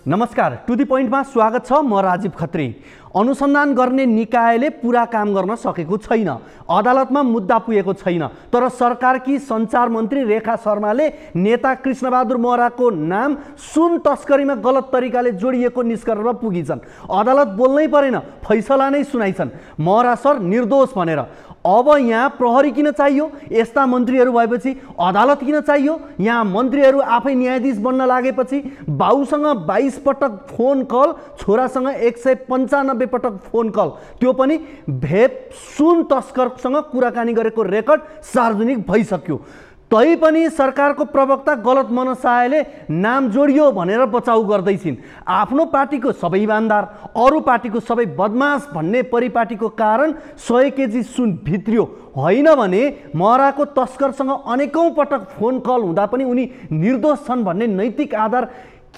नमस्कार, टु दी पोइन्टमा स्वागत छ। म राजीव खत्री। अनुसन्धान गर्ने निकायले पूरा काम गर्न सकेको छैन, अदालतमा मुद्दा पुगेको छैन, तर सरकारकी सञ्चार मन्त्री रेखा शर्माले नेता कृष्णबहादुर महराको नाम सुन तस्करीमा गलत तरिकाले जोडिएको निष्कर्षमा पुगिन्छन्। अदालत बोल्नै परेन, फैसला नै सुनाइछन् महरा सर निर्दोष भनेर। अब यहाँ प्रहरी किन चाहियो? यस्ता मन्त्रीहरू भएपछि अदालत किन चाहियो? यहाँ मन्त्रीहरू आफै न्यायाधीश बन्न लागेपछि बाउसँग 22 पटक फोन कल, छोरासँग 195 पटक फोन कल, त्यो पनि भेप सुन तस्करसँग कुराकानी गरेको रेकर्ड सार्वजनिक भइसक्यो। तैपनि सरकारको प्रवक्ता गलत मनसायले नाम जोडियो भनेर बचाउ गर्दैछिन्। आफ्नो पार्टीको सबै इमानदार, अरू पार्टीको सबै बदमास भन्ने परिपाटीको कारण 100 केजी सुन भित्रियो। होइन भने महराको तस्करसँग अनेकौं पटक फोन कल हुँदा पनि उनी निर्दोष छन् भन्ने नैतिक आधार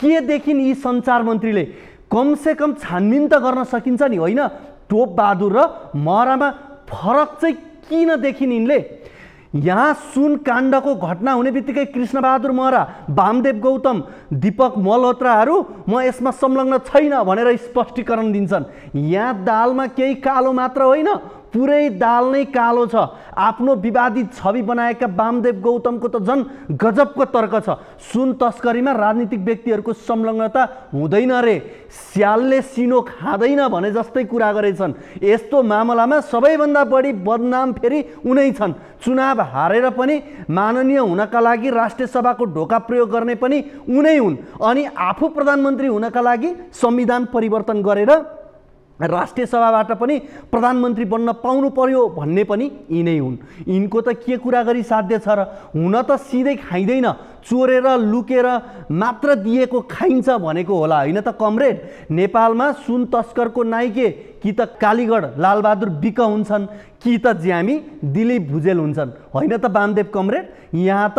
के देखिन् यी सञ्चार मन्त्रीले? कमसेकम छानबिन त गर्न सकिन्छ नि, होइन? टोप बहादुर र महरामा फरक चाहिँ किन देखिन् यिनले? यहाँ सुन काण्डको घटना हुने बित्तिकै कृष्णबहादुर महरा, वामदेव गौतम, दीपक मल्होत्राहरू म यसमा संलग्न छैन भनेर स्पष्टीकरण दिन्छन्। यहाँ दालमा केही कालो मात्र होइन, पुरै दाल नै कालो छ। आफ्नो विवादित छवि बनाएका वामदेव गौतमको त झन् गजबको तर्क छ। सुन तस्करीमा राजनीतिक व्यक्तिहरूको संलग्नता हुँदैन रे, स्यालले सिनो खाँदैन भने जस्तै कुरा गरेछन्। यस्तो मामलामा सबैभन्दा बढी बदनाम फेरि उनै छन्। चुनाव हारेर पनि माननीय हुनका लागि राष्ट्रिय सभाको ढोका प्रयोग गर्ने पनि उनै हुन्, अनि आफू प्रधानमन्त्री हुनका लागि संविधान परिवर्तन गरेर राष्ट्रिय सभाबाट पनि प्रधानमन्त्री बन्न पाउनु पर्यो भन्ने पनि यिनै हुन्। यिनको त के कुरा गरी साध्य छ र? हुन त सिधै खाइँदैन, चोरेर लुकेर मात्र दिएको खाइन्छ भनेको होला, होइन त कमरेड? नेपालमा सुन तस्करको नाइके कि त कालीगढ लालबहादुर विक हुन्छन् कि त ज्यामी दिलीप भुजेल हुन्छन्, होइन त वामदेव कमरेड? यहाँ त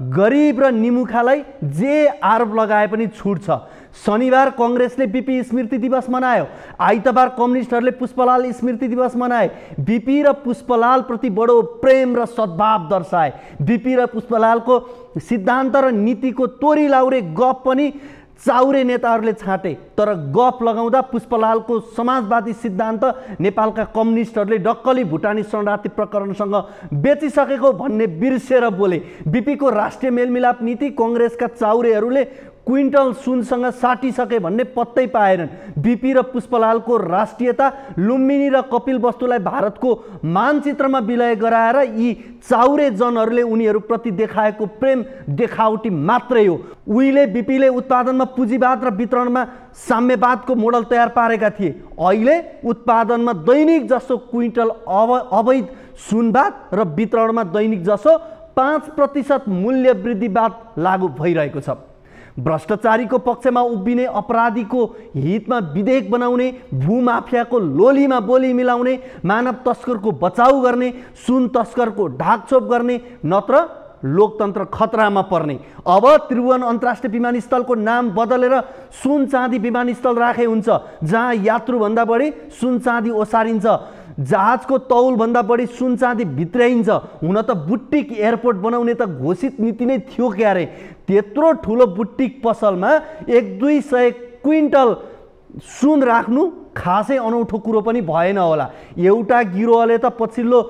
गरिब र निमुखालाई जे आरोप लगाए पनि छुट छ। शनिबार कङ्ग्रेसले बिपी स्मृति दिवस मनायो, आइतबार कम्युनिस्टहरूले पुष्पलाल स्मृति दिवस मनाए। बिपी र पुष्पलाल प्रति बडो प्रेम र सद्भाव दर्शाए। बिपी र पुष्पलालको सिद्धान्त र नीतिको तोरी लाउरे गफ पनि चाउरे नेताहरूले छाटे, तर गफ लगाउँदा पुष्पलालको समाजवादी सिद्धान्त नेपालका कम्युनिस्टहरूले डक्कली भुटानी शरणार्थी प्रकरणसँग बेचिसकेको भन्ने बिर्सेर बोले। बिपीको राष्ट्रिय मेलमिलाप नीति कङ्ग्रेसका चाउरेहरूले क्विन्टल सुनसँग साटिसके भन्ने पत्तै पाएनन्। बिपी र पुष्पलालको राष्ट्रियता लुम्बिनी र कपिल वस्तुलाई भारतको मानचित्रमा विलय गराएर यी चाउरे जनहरूले उनीहरूप्रति देखाएको प्रेम देखावटी मात्रै हो। उहिले बिपीले उत्पादनमा पुँजीवाद र वितरणमा साम्यवादको मोडल तयार पारेका थिए। अहिले उत्पादनमा दैनिक जसो क्विन्टल अवैध सुनवाद र वितरणमा दैनिक जसो 5% मूल्य वृद्धिवाद लागू भइरहेको छ। भ्रष्टाचारीको पक्षमा उभिने, अपराधीको हितमा विधेयक बनाउने, भूमाफियाको लोलीमा बोली मिलाउने, मानव तस्करको बचाउ गर्ने, सुन तस्करको ढाकछोप गर्ने, नत्र लोकतन्त्र खतरामा पर्ने। अब त्रिभुवन अन्तर्राष्ट्रिय विमानस्थलको नाम बदलेर सुन चाँदी विमानस्थल राखे हुन्छ, जहाँ यात्रुभन्दा बढी सुन चाँदी ओसारिन्छ, जहाजको तौलभन्दा बढी सुन चाँदी भित्र्याइन्छ। हुन त बुटिक एयरपोर्ट बनाउने त घोषित नीति नै थियो क्यारे। त्यत्रो ठुलो बुटिक पसलमा 100-200 क्विन्टल सुन राख्नु खासै अनौठो कुरो पनि भएन होला। एउटा गिरोहले त पछिल्लो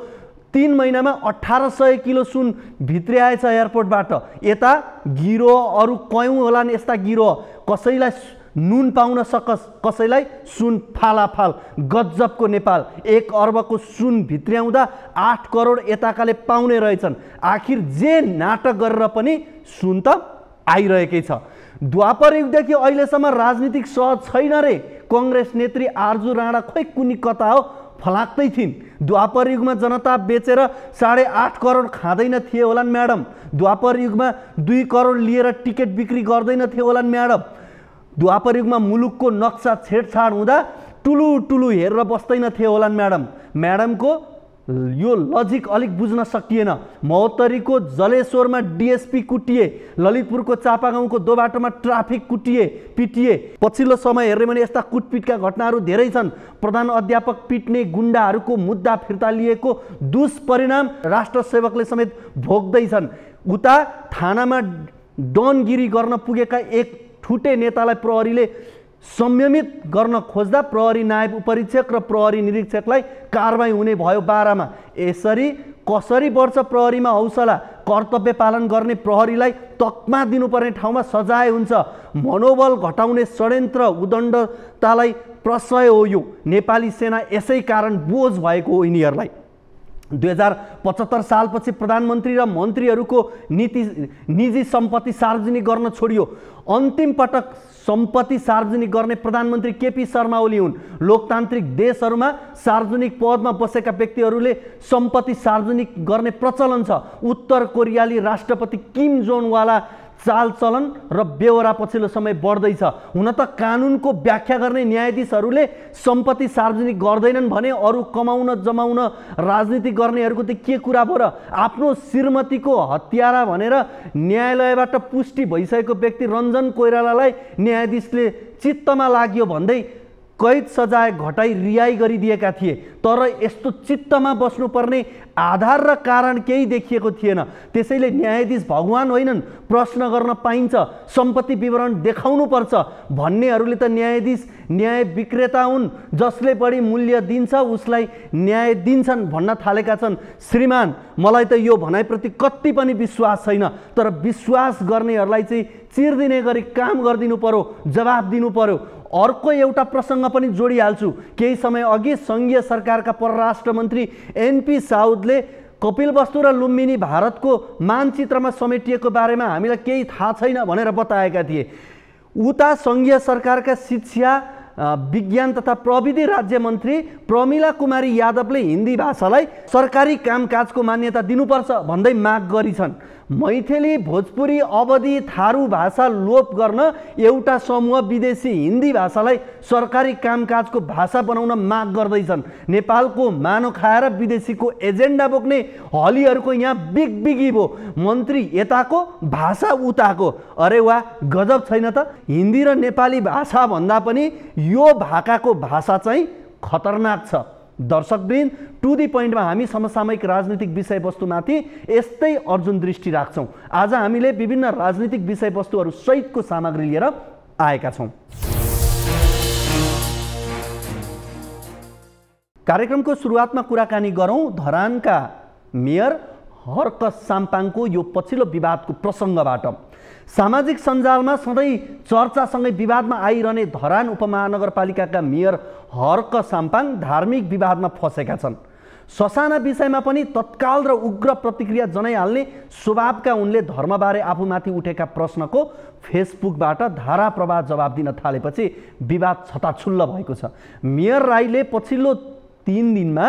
3 महिनामा 1800 किलो सुन भित्र्याएछ एयरपोर्टबाट। यता गिरोह अरू कयौँ होलान् यस्ता गिरोह, कसैलाई नुन पाउन सकस, कसैलाई सुन फालाफाल। गजबको नेपाल 1 अर्बको सुन भित्र्याउँदा 8 करोड यताकाले पाउने रहेछन्। आखिर जे नाटक गरेर पनि सुन त आइरहेकै छ। द्वापर युगदेखि अहिलेसम्म राजनीतिक सहज छैन रे। कङ्ग्रेस नेत्री आर्जु राणा खोइ कुनी कता हो, फलाक्दै थिइन्। द्वापर युगमा जनता बेचेर 8.5 करोड खाँदैन थिए होलान् म्याडम। द्वापर युगमा 2 करोड लिएर टिकट बिक्री गर्दैन थिए होलान् म्याडम। द्वापर युगमा मुलुकको नक्सा छेडछाड हुँदा टुलु टुलु हेरेर बस्दैन थिए होलान् म्याडम। म्याडमको यो लजिक अलिक बुझ्न सकिएन। महोत्तरीको जलेश्वरमा डिएसपी कुटिए, ललितपुरको चापागाउँको दोबाटोमा ट्राफिक पिटिए। पछिल्लो समय हेर्ने भने यस्ता कुटपिटका घटनाहरू धेरै छन्। प्रधान अध्यापक पिट्ने गुण्डाहरूको मुद्दा फिर्ता लिएको दुष्परिणाम राष्ट्र सेवकले समेत भोग्दैछन्। उता थानामा डनगिरी गर्न पुगेका एक ठुटे नेतालाई प्रहरीले संयमित गर्न खोज्दा प्रहरी नायब उपरीक्षक र प्रहरी निरीक्षकलाई कारबाही हुने भयो 12 मा। यसरी कसरी बढ्छ प्रहरीमा हौसला? कर्तव्य पालन गर्ने प्रहरीलाई तकमा दिनुपर्ने ठाउँमा सजाय हुन्छ। मनोबल घटाउने षड्यन्त्र उद्दण्डतालाई प्रश्रय हो यो। नेपाली सेना यसै कारण बोझ भएको हो यिनीहरूलाई। 2075 सालपछि प्रधानमन्त्री र मन्त्रीहरूको निजी सम्पत्ति सार्वजनिक गर्न छोडियो। अन्तिम पटक सम्पत्ति सार्वजनिक गर्ने प्रधानमन्त्री केपी शर्मा ओली हुन्। लोकतान्त्रिक देशहरूमा सार्वजनिक पदमा बसेका व्यक्तिहरूले सम्पत्ति सार्वजनिक गर्ने प्रचलन छ। उत्तर कोरियाली राष्ट्रपति किम जोङ वाला चालचलन र बेहोरा पछिल्लो समय बढ्दैछ। हुन त कानुनको व्याख्या गर्ने न्यायाधीशहरूले सम्पत्ति सार्वजनिक गर्दैनन् भने अरू कमाउन जमाउन राजनीति गर्नेहरूको त के कुरा भयो र? आफ्नो श्रीमतीको हत्यारा भनेर न्यायालयबाट पुष्टि भइसकेको व्यक्ति रञ्जन कोइरालालाई न्यायाधीशले चित्तमा लाग्यो भन्दै कैद सजाय घटाई रिहाई गरिदिएका थिए। तर यस्तो चित्तमा बस्नुपर्ने आधार र कारण केही देखिएको थिएन। त्यसैले न्यायाधीश भगवान होइनन्, प्रश्न गर्न पाइन्छ, सम्पत्ति विवरण देखाउनुपर्छ भन्नेहरूले त न्यायाधीश न्याय विक्रेता हुन्, जसले बढी मूल्य दिन्छ उसलाई न्याय दिन्छन् भन्न थालेका छन्। श्रीमान, मलाई त यो भनाइप्रति कति पनि विश्वास छैन, तर विश्वास गर्नेहरूलाई चाहिँ चिर्दिने गरी काम गरिदिनु पर्यो, जवाफ दिनु पर्यो। अर्को एउटा प्रसङ्ग पनि जोडिहाल्छु। केही समय अघि सङ्घीय सरकारका परराष्ट्र मन्त्री एनपी साउदले कपिलवस्तु र लुम्बिनी भारतको मानचित्रमा समेटिएको बारेमा हामीलाई केही थाहा छैन भनेर बताएका थिए। उता सङ्घीय सरकारका शिक्षा विज्ञान तथा प्रविधि राज्य मन्त्री प्रमिला कुमारी यादवले हिन्दी भाषालाई सरकारी कामकाजको मान्यता दिनुपर्छ भन्दै माग गरिछन्। मैथिली, भोजपुरी, अवधी, थारू भाषा लोप गर्न एउटा समूह विदेशी हिन्दी भाषालाई सरकारी कामकाजको भाषा बनाउन माग गर्दैछन्। नेपालको मानो खाएर विदेशीको एजेन्डा बोक्ने हलीहरूको यहाँ बिगबिगी भो। मन्त्री यताको, भाषा उताको। अरे वाह, गजब छैन त? हिन्दी र नेपाली भाषा भन्दा पनि यो भाकाको भाषा चाहिँ खतरनाक छ। दर्शकवृन्द, टु दी पोइन्टमा हामी समसामयिक राजनीतिक विषयवस्तुमाथि यस्तै अर्जुन दृष्टि राख्छौँ। आज हामीले विभिन्न राजनीतिक विषयवस्तुहरू सहितको सामग्री लिएर आएका छौँ। कार्यक्रमको सुरुवातमा कुराकानी गरौँ धरानका मेयर हर्क साम्पाङको यो पछिल्लो विवादको प्रसङ्गबाट। सामाजिक सञ्जालमा सधैँ चर्चासँगै विवादमा आइरहने धरान उपमहानगरपालिकाका मेयर हर्क साम्पाङ धार्मिक विवादमा फँसेका छन्। ससाना विषयमा पनि तत्काल र उग्र प्रतिक्रिया जनाइहाल्ने स्वभावका उनले धर्मबारे आफूमाथि उठेका प्रश्नको फेसबुकबाट धाराप्रवाह जवाब दिन थालेपछि विवाद छताछुल्ल भएको छ। मेयर राईले पछिल्लो 3 दिनमा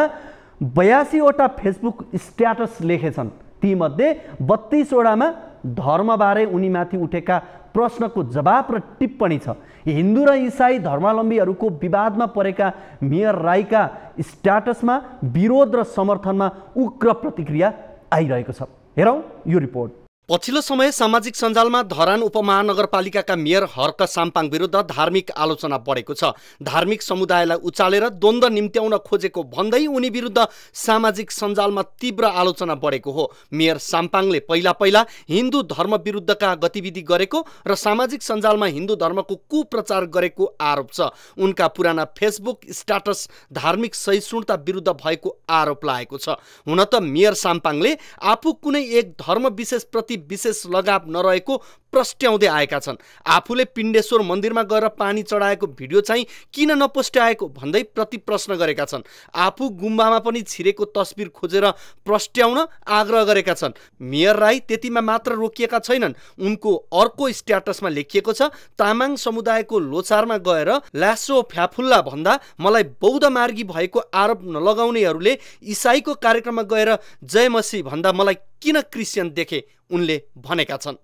82 वटा फेसबुक स्ट्याटस लेखेछन्। तीमध्ये 32 वटामा धर्मबारे उनीमाथि उठेका प्रश्नको जवाब र टिप्पणी छ। हिन्दू र इसाई धर्मावलम्बीहरूको विवादमा परेका मेयर राईका स्ट्याटसमा विरोध र समर्थनमा उग्र प्रतिक्रिया आइरहेको छ। हेरौँ यो रिपोर्ट। पछिल्लो समय सामाजिक सञ्जालमा धरान उपमहानगरपालिकाका मेयर हर्क साम्पाङ विरुद्ध धार्मिक आलोचना बढेको छ। धार्मिक समुदायलाई उचालेर द्वन्द्व निम्त्याउन खोजेको भन्दै उनी विरुद्ध सामाजिक सञ्जालमा तीव्र आलोचना बढेको हो। मेयर साम्पाङले पहिला हिन्दू धर्म विरुद्धका गतिविधि गरेको र सामाजिक सञ्जालमा हिन्दू धर्मको कुप्रचार गरेको आरोप छ। उनका पुराना फेसबुक स्ट्याटस धार्मिक सहिष्णुता विरुद्ध भएको आरोप लागेको छ। हुन त मेयर साम्पाङले आफू कुनै एक धर्म विशेष प्रति विशेष लगाव नरहेको प्रस्ट्याउँदै आएका छन्। आफूले पिण्डेश्वर मन्दिरमा गएर पानी चढाएको भिडियो चाहिँ किन नपोस्ट्याएको भन्दै प्रति प्रश्न गरेका छन्। आफू गुम्बामा पनि छिरेको तस्बिर खोजेर प्रस्ट्याउन आग्रह गरेका छन्। मेयर राई त्यतिमा मात्र रोकिएका छैनन्। उनको अर्को स्ट्याटसमा लेखिएको छ, तामाङ समुदायको लोछारमा गएर ल्यासो फ्याफुल्ला भन्दा मलाई बौद्ध मार्गी भएको आरोप नलगाउनेहरूले इसाईको कार्यक्रममा गएर जय मसी भन्दा मलाई किन क्रिस्चियन देखे, उनले भनेका छन्।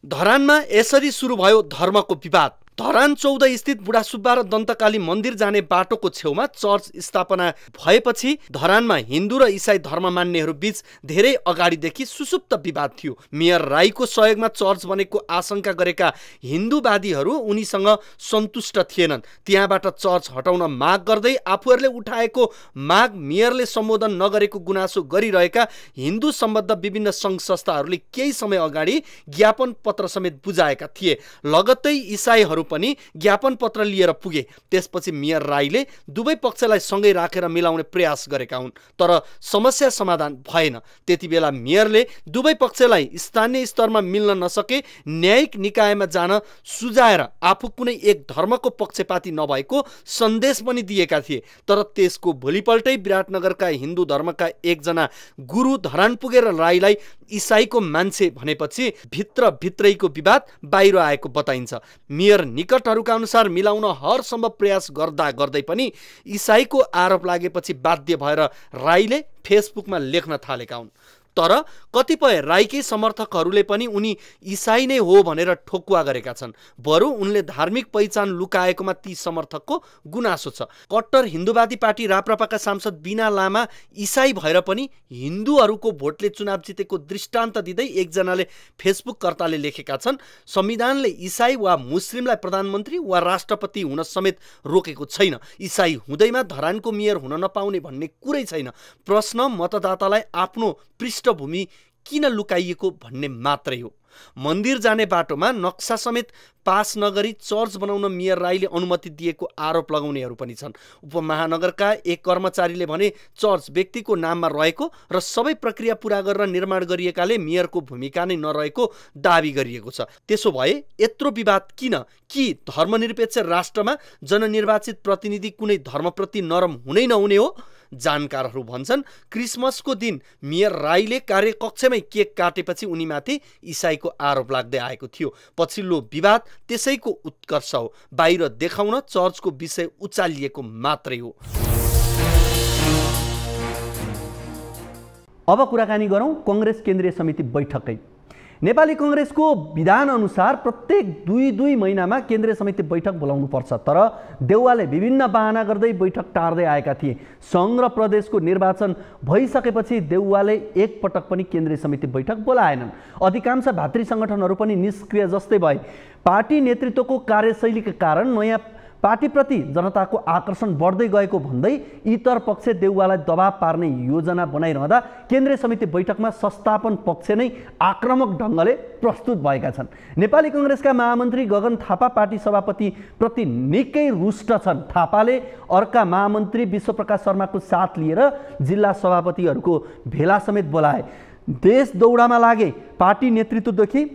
धरानमा यसरी सुरु भयो धर्मको विवाद। धरान 14 स्थित बुढासुब्बा र दन्तकाली मन्दिर जाने बाटोको छेउमा चर्च स्थापना भएपछि धरानमा हिन्दू र इसाई धर्म मान्नेहरू बीच धेरै अगाडिदेखि सुसुप्त विवाद थियो। मेयर राईको सहयोगमा चर्च बनेको आशंका गरेका हिन्दूवादीहरू उनीसँग सन्तुष्ट थिएनन्। त्यहाँबाट चर्च हटाउन माग गर्दै आफूहरूले उठाएको माग मेयरले सम्बोधन नगरेको गुनासो गरिरहेका हिन्दू सम्बद्ध विभिन्न सङ्घ संस्थाहरूले केही समय अगाडि ज्ञापन पत्र समेत बुझाएका थिए। लगत्तै इसाईहरू पनि ज्ञापन पत्र लिएर पुगे। त्यसपछि मेयर राईले दुवै पक्षलाई सँगै राखेर मिलाउने प्रयास गरेका हुन्, तर समस्या समाधान भएन। त्यति बेला मेयरले दुवै पक्षलाई स्थानीय स्तरमा मिल्न नसके न्यायिक निकायमा जान सुझाएर आफू कुनै एक धर्मको पक्षपाती नभएको सन्देश पनि दिएका थिए। तर त्यसको भोलिपल्टै विराटनगरका हिन्दू धर्मका एकजना गुरु धरान पुगेर राईलाई इसाईको मान्छे भनेपछि भित्रैको विवाद बाहिर आएको बताइन्छ। मेयर निकटहरूका अनुसार मिलाउन हरसम्भव प्रयास गर्दै पनि इसाईको आरोप लागेपछि बाध्य भएर राईले फेसबुकमा लेख्न थालेका हुन्। तर कतिपय राईकै समर्थकहरूले पनि उनी इसाई नै हो भनेर ठोकुवा गरेका छन्। बरु उनले धार्मिक पहिचान लुकाएकोमा ती समर्थकको गुनासो छ। कट्टर हिन्दूवादी पार्टी राप्रपाका सांसद बिना लामा इसाई भएर पनि हिन्दूहरूको भोटले चुनाव जितेको दृष्टान्त दिँदै एकजनाले फेसबुककर्ताले लेखेका छन्, संविधानले इसाई वा मुस्लिमलाई प्रधानमन्त्री वा राष्ट्रपति हुन समेत रोकेको छैन। इसाई हुँदैमा धरानको मेयर हुन नपाउने भन्ने कुरै छैन। प्रश्न मतदातालाई आफ्नो पृष्ठभूमि किन लुकाइएको भन्ने मात्रै हो। मन्दिर जाने बाटोमा नक्सा समेत पास नगरी चर्च बनाउन मेयर राईले अनुमति दिएको आरोप लगाउनेहरू पनि छन्। उपमहानगरका एक कर्मचारीले भने चर्च व्यक्तिको नाममा रहेको र सबै प्रक्रिया पूरा गरेर निर्माण गरिएकाले मेयरको भूमिका नै नरहेको दाबी गरिएको छ। त्यसो भए यत्रो विवाद किन? कि धर्मनिरपेक्ष राष्ट्रमा जननिर्वाचित प्रतिनिधि कुनै धर्मप्रति नरम हुनै नहुने हो? जानकारहरू भन्छन् क्रिसमसको दिन मेयर राईले कार्यकक्षमै केक काटेपछि उनीमाथि इसाईको आरोप लाग्दै आएको थियो। पछिल्लो विवाद त्यसैको उत्कर्ष हो। बाहिर देखाउन चर्चको विषय उचालिएको मात्रै हो। अब कुराकानी गरौँ कांग्रेस केन्द्रीय समिति बैठकै। नेपाली कांग्रेसको विधान अनुसार प्रत्येक 2 महिनामा केन्द्रीय समिति बैठक बोलाउनु पर्छ। तर देउवाले विभिन्न बहाना गर्दै बैठक टार्दै आएका थिए। सङ्घ र प्रदेशको निर्वाचन भइसकेपछि देउवाले एक पटक पनि केन्द्रीय समिति बैठक बोलाएनन्। अधिकांश भातृ सङ्गठनहरू पनि निष्क्रिय जस्तै भए। पार्टी नेतृत्वको कार्यशैलीका कारण नयाँ पार्टीप्रति जनताको आकर्षण बढ्दै गएको भन्दै इतर पक्ष देउवालाई दबाब पार्ने योजना बनाइरहँदा केन्द्रीय समिति बैठकमा संस्थापन पक्ष नै आक्रामक ढङ्गले प्रस्तुत भएका छन्। नेपाली कांग्रेसका महामन्त्री गगन थापा पार्टी सभापति प्रति निकै रुष्ट छन्। थापाले अर्का महामन्त्री विश्वप्रकाश शर्माको साथ लिएर जिल्ला सभापतिहरूको भेला समेत बोलाए। देश दौडामा लागे। पार्टी नेतृत्वदेखि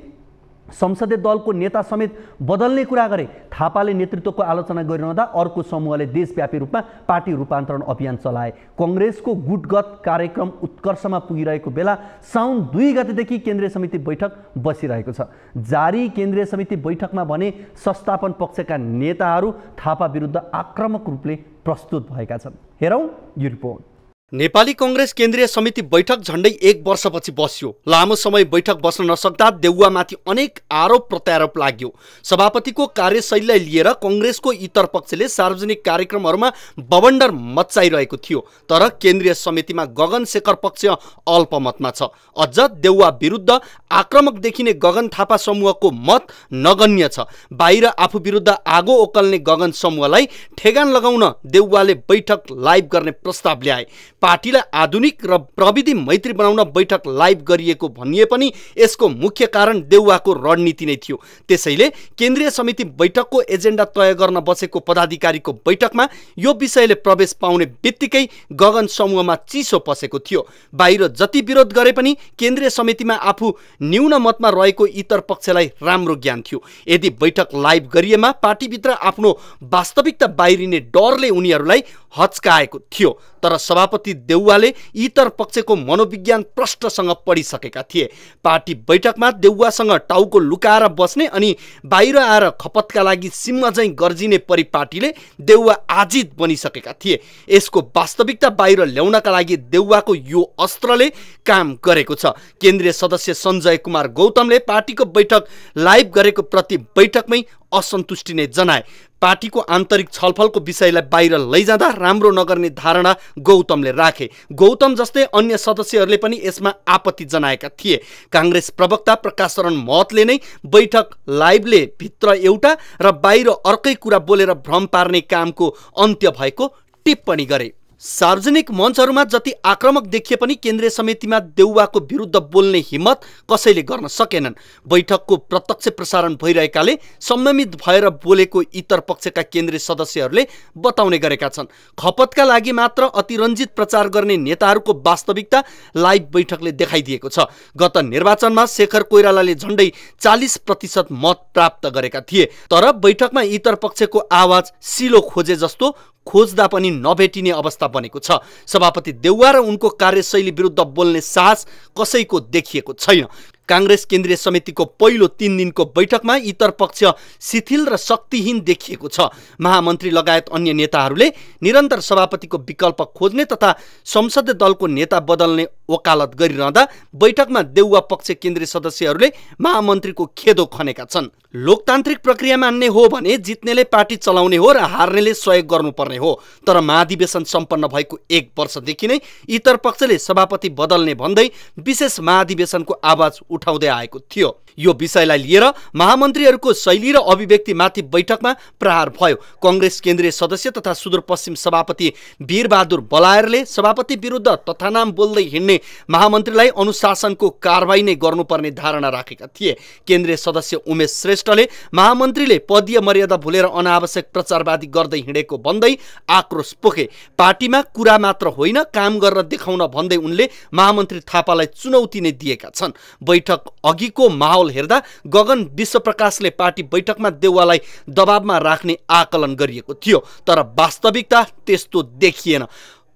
संसदीय दलको नेता समेत बदल्ने कुरा गरे। थापाले नेतृत्वको आलोचना गरिरहँदा अर्को समूहले देशव्यापी रूपमा पार्टी रूपान्तरण अभियान चलाए। कांग्रेसको गुटगत कार्यक्रम उत्कर्षमा पुगिरहेको बेला साउन 2 गतेदेखि केन्द्रीय समिति बैठक बसिरहेको छ। जारी केन्द्रीय समिति बैठकमा भने संस्थापन पक्षका नेताहरू थापा विरुद्ध आक्रामक रूपले प्रस्तुत भएका छन्। हेरौँ यो रिपोर्ट। नेपाली कांग्रेस केन्द्रीय समिति बैठक झण्डै 1 वर्षपछि बस्यो। लामो समय बैठक बस्न नसक्दा देउवामाथि अनेक आरोप प्रत्यारोप लाग्यो। सभापतिको कार्यशैलीलाई लिएर कांग्रेसको इतर पक्षले सार्वजनिक कार्यक्रमहरूमा बवण्डर मच्चाइरहेको थियो। तर केन्द्रीय समितिमा गगन शेखर पक्ष अल्पमतमा छ। अझ देउवा विरुद्ध आक्रामक देखिने गगन थापा समूहको मत नगण्य छ। बाहिर आफू विरुद्ध आगो ओकल्ने गगन समूहलाई ठेगान लगाउन देउवाले बैठक लाइभ गर्ने प्रस्ताव ल्याए। पार्टीलाई आधुनिक र प्रविधि मैत्री बनाउन बैठक लाइभ गरिएको भनिए पनि यसको मुख्य कारण देउवाको रणनीति नै थियो। त्यसैले केन्द्रीय समिति बैठकको एजेन्डा तय गर्न बसेको पदाधिकारीको बैठकमा यो विषयले प्रवेश पाउने बित्तिकै गगन समूहमा चिसो पसेको थियो। बाहिर जति विरोध गरे पनि केन्द्रीय समितिमा आफू न्यून मतमा रहेको इतर पक्षलाई राम्रो ज्ञान थियो। यदि बैठक लाइभ गरिएमा पार्टीभित्र आफ्नो वास्तविकता बाहिरिने डरले उनीहरूलाई हच्काएको थियो। तर सभापति देउवाले इतर पक्षको मनोविज्ञान प्रष्टसँग पढिसकेका थिए। पार्टी बैठकमा देउवासँग टाउको लुकाएर बस्ने अनि बाहिर आएर खपतका लागि सिंह झैं गर्जिने परिपाटीले देउवा आजित बनिसकेका थिए। यसको वास्तविकता बाहिर ल्याउनका लागि देउवाको यो अस्त्रले काम गरेको छ। केन्द्रीय सदस्य सञ्जय कुमार गौतमले पार्टीको बैठक लाइभ गरेको प्रति बैठकमै असन्तुष्टि नै जनाए। पार्टीको आन्तरिक छलफलको विषयलाई बाहिर लैजाँदा राम्रो नगर्ने धारणा गौतमले राखे। गौतम जस्तै अन्य सदस्यहरूले पनि यसमा आपत्ति जनाएका थिए। काङ्ग्रेस प्रवक्ता प्रकाश शरण महतले नै बैठक लाइभले भित्र एउटा र बाहिर अर्कै कुरा बोलेर भ्रम पार्ने कामको अन्त्य भएको टिप्पणी गरे। सार्वजनिक मञ्चहरूमा जति आक्रामक देखिए पनि केन्द्रीय समितिमा देउवाको विरुद्ध बोल्ने हिम्मत कसैले गर्न सकेनन्। बैठकको प्रत्यक्ष प्रसारण भइरहेकाले संयमित भएर बोलेको इतर पक्षका केन्द्रीय सदस्यहरूले बताउने गरेका छन्। खपतका लागि मात्र अतिरञ्जित प्रचार गर्ने नेताहरूको वास्तविकता लाइभ बैठकले देखाइदिएको छ। गत निर्वाचनमा शेखर कोइरालाले झण्डै 40% मत प्राप्त गरेका थिए, तर बैठकमा इतर पक्षको आवाज सिलो खोजे जस्तो खोज्दा पनि नभेटिने अवस्था बनेको छ। सभापति देउवा र उनको कार्यशैली विरुद्ध बोल्ने साहस कसैको देखिएको छैन। काङ्ग्रेस केन्द्रीय समितिको पहिलो 3 दिनको बैठकमा इतर पक्ष शिथिल र शक्तिहीन देखिएको छ। महामन्त्री लगायत अन्य नेताहरूले निरन्तर सभापतिको विकल्प खोज्ने तथा संसदीय दलको नेता बदल्ने वकालत गरिरहँदा बैठकमा देउवा पक्ष केन्द्रीय सदस्यहरूले महामन्त्रीको खेदो खनेका छन्। लोकतान्त्रिक प्रक्रिया मान्ने हो भने जित्नेले पार्टी चलाउने हो र हार्नेले सहयोग गर्नुपर्ने हो। तर महाधिवेशन सम्पन्न भएको 1 वर्षदेखि नै इतर पक्षले सभापति बदल्ने भन्दै विशेष महाधिवेशनको आवाज उठाउँदै आएको थियो। यो विषयलाई लिएर महामन्त्रीहरूको शैली र अभिव्यक्तिमाथि बैठकमा प्रहार भयो। काङ्ग्रेस केन्द्रीय सदस्य तथा सुदूरपश्चिम सभापति वीरबहादुर बलायरले सभापति विरुद्ध तथानाम बोल्दै हिँड्ने महामन्त्रीलाई अनुशासनको कारबाही नै गर्नुपर्ने धारणा राखेका थिए। केन्द्रीय सदस्य उमेश श्रेष्ठले महामन्त्रीले पदीय मर्यादा भुलेर अनावश्यक प्रचारवादी गर्दै हिँडेको भन्दै आक्रोश पोखे। पार्टीमा कुरा मात्र होइन काम गरेर देखाउन भन्दै उनले महामन्त्री थापालाई चुनौती नै दिएका छन्। बैठक अघिको माहौल हेर्दा गगन विश्वप्रकाशले पार्टी बैठकमा देउवालाई दबावमा राख्ने आकलन गरिएको थियो, तर वास्तविकता त्यस्तो देखिएन।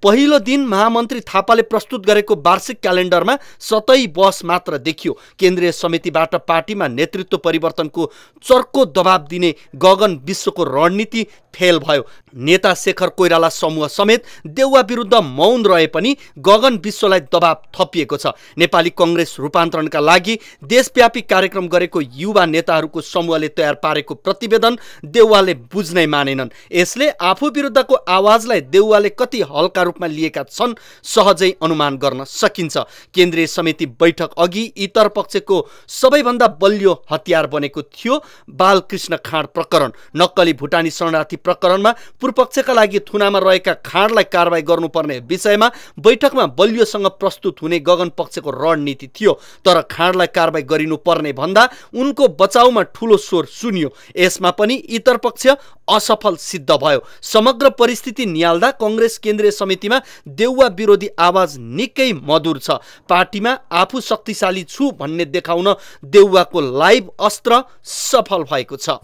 पहिलो दिन महामन्त्री थापाले प्रस्तुत गरेको वार्षिक क्यालेन्डरमा सतै बस मात्र देखियो। केन्द्रीय समितिबाट पार्टीमा नेतृत्व परिवर्तनको चर्को दबाब दिने गगन विश्वको रणनीति फेल भयो। नेता शेखर कोइराला समूह समेत देउवा विरुद्ध मौन रहे पनि गगन विश्वलाई दबाब थपिएको छ। नेपाली काङ्ग्रेस रूपान्तरणका लागि देशव्यापी कार्यक्रम गरेको युवा नेताहरूको समूहले तयार पारेको प्रतिवेदन देउवाले बुझ्नै मानेनन्। यसले आफू विरुद्धको आवाजलाई देउवाले कति हल्का रूपमा लिएका छन् सहजै अनुमान गर्न सकिन्छ। केन्द्रीय समिति बैठक अघि इतर पक्षको सबैभन्दा बलियो हतियार बनेको थियो बालकृष्ण खाँड प्रकरण। नक्कली भुटानी शरणार्थी प्रकरणमा पूर्वपक्षका लागि थुनामा रहेका खाँडलाई कारबाही गर्नुपर्ने विषयमा बैठकमा बलियोसँग प्रस्तुत हुने गगन पक्षको रणनीति थियो, तर खाँडलाई कारबाही गरिनुपर्ने भन्दा उनको बचाउमा ठूलो स्वर सुनियो। यसमा पनि इतर पक्ष असफल सिद्ध भयो। समग्र परिस्थिति निहाल्दा काङ्ग्रेस केन्द्रीय समितिमा देउवा विरोधी आवाज निकै मधुर छ। पार्टीमा आफू शक्तिशाली छु भन्ने देखाउन देउवाको लाइभ अस्त्र सफल भएको छ।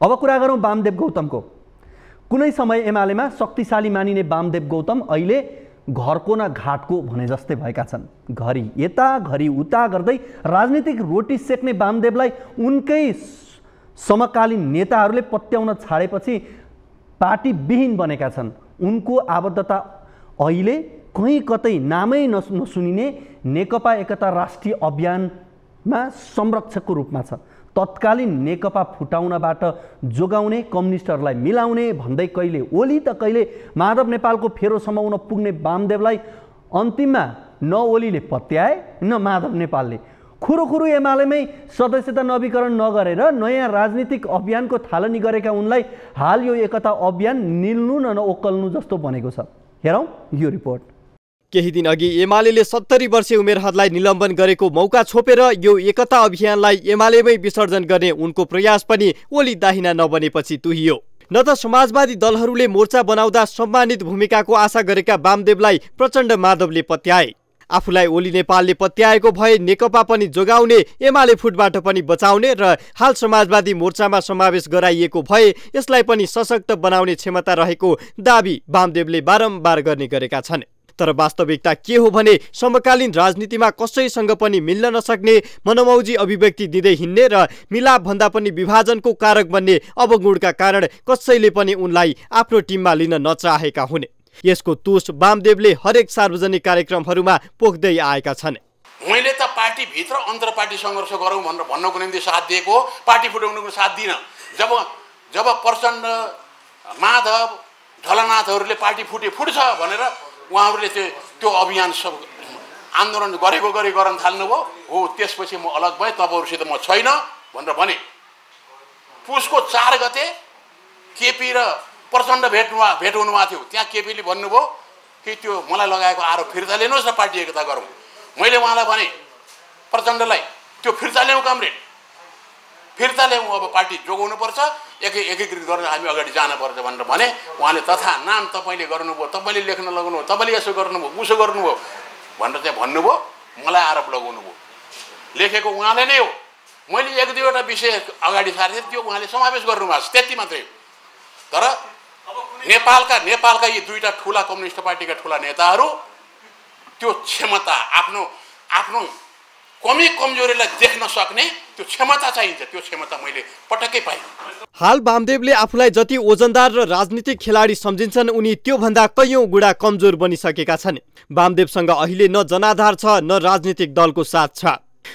अब कुरा गरौँ वामदेव गौतमको। कुनै समय एमालेमा शक्तिशाली मानिने वामदेव गौतम अहिले घरको न घाटको भने जस्तै भएका छन्। घरि यता घरि उता गर्दै राजनीतिक रोटी सेक्ने वामदेवलाई उनकै समकालीन नेताहरूले पत्याउन छाडेपछि पार्टी विहीन बनेका छन्। उनको आबद्धता अहिले कहीँ कतै नामै नसुनिने नेकपा एकता राष्ट्रिय अभियानमा संरक्षकको रूपमा छ। तत्कालीन नेकपा फुटाउनबाट जोगाउने, कम्युनिस्टहरूलाई मिलाउने भन्दै कहिले ओली त कहिले माधव नेपालको फेरो समाउन पुग्ने वामदेवलाई अन्तिममा न ओलीले पत्याए न माधव नेपालले। खुरुखुरु एमालेमै सदस्यता नवीकरण नगरेर नयाँ राजनीतिक अभियानको थालनी गरेका उनलाई हाल यो एकता अभियान निल्नु न ओकल्नु जस्तो बनेको छ। हेरौँ यो रिपोर्ट। केही दिन अघि एमालेले 70 वर्षीय उमेरहरुलाई निलम्बन गरेको मौका छोपेर यो एकता अभियानलाई एमालेमै विसर्जन गर्ने उनको प्रयास पनि ओली दाहिना नबनेपछि तुहियो। न त समाजवादी दलहरूले मोर्चा बनाउँदा सम्मानित भूमिकाको आशा गरेका वामदेवलाई प्रचण्ड माधवले पत्याए। आफूलाई ओली नेपालले पत्याएको भए नेकपा पनि जोगाउने, एमाले फुटबाट पनि बचाउने र हाल समाजवादी मोर्चामा समावेश गराइएको भए यसलाई पनि सशक्त बनाउने क्षमता रहेको दाबी वामदेवले बारम्बार गर्ने गरेका छन्। तर वास्तविकता के हो भने समकालीन राजनीतिमा कसैसँग पनि मिल्न नसक्ने, मनमौजी अभिव्यक्ति दिँदै हिँड्ने र मिलाप भन्दा पनि विभाजनको कारक बन्ने अवगुणका कारण कसैले पनि उनलाई आफ्नो टिममा लिन नचाहेका हुने। यसको तुस वामदेवले हरेक सार्वजनिक कार्यक्रमहरूमा पोख्दै आएका छन्। मैले त पार्टीभित्र अन्तर पार्टी सङ्घर्ष गरौँ भनेर भन्नको निम्ति साथ दिएको हो, पार्टी फुटाउनुको साथ दिन। जब प्रचण्ड, माधव, ढलनाथहरूले पार्टी फुट्छ भनेर उहाँहरूले त्यो अभियान सब आन्दोलन गर्न थाल्नुभयो हो। त्यसपछि म अलग भएँ, तपाईँहरूसित म छैन भनेर भने। पुसको 4 गते केपी र प्रचण्ड भेट हुनुभएको थियो। त्यहाँ केपीले भन्नुभयो कि त्यो मलाई लगाएको आरोप फिर्ता लिनुहोस् र पार्टी एकता गरौँ। मैले उहाँलाई भने प्रचण्डलाई त्यो फिर्ता ल्याउँ कमरेड, फिर्ता ल्याउँ, अब पार्टी जोगाउनुपर्छ, एकीकृत गरेर हामी अगाडि जानुपर्छ भनेर भने। उहाँले तथा नाम तपाईँले गर्नुभयो, तपाईँले लेख्न लगाउनुभयो, तपाईँले यसो गर्नुभयो, उसो गर्नुभयो भनेर चाहिँ भन्नुभयो, मलाई आरोप लगाउनु भयो। लेखेको उहाँले नै हो। मैले 1-2वटा विषय अगाडि सारेँ, त्यो उहाँले समावेश गर्नुभएको छ, त्यति मात्रै। तर नेपालका यी 2टा ठुला कम्युनिस्ट पार्टीका ठुला नेताहरू त्यो क्षमता, आफ्नो कमी कमजोरीलाई देख्न सक्ने त्यो क्षमता चाहिन्छ। त्यो क्षमता मैले पटक्कै पाएँ। हाल वामदेवले आफूलाई जति ओजनदार र राजनीतिक खेलाडी सम्झिन्छन्, उनी त्योभन्दा कैयौं गुणा कमजोर बनिसकेका छन्। वामदेवसँग अहिले न जनाधार छ न राजनीतिक दलको साथ छ।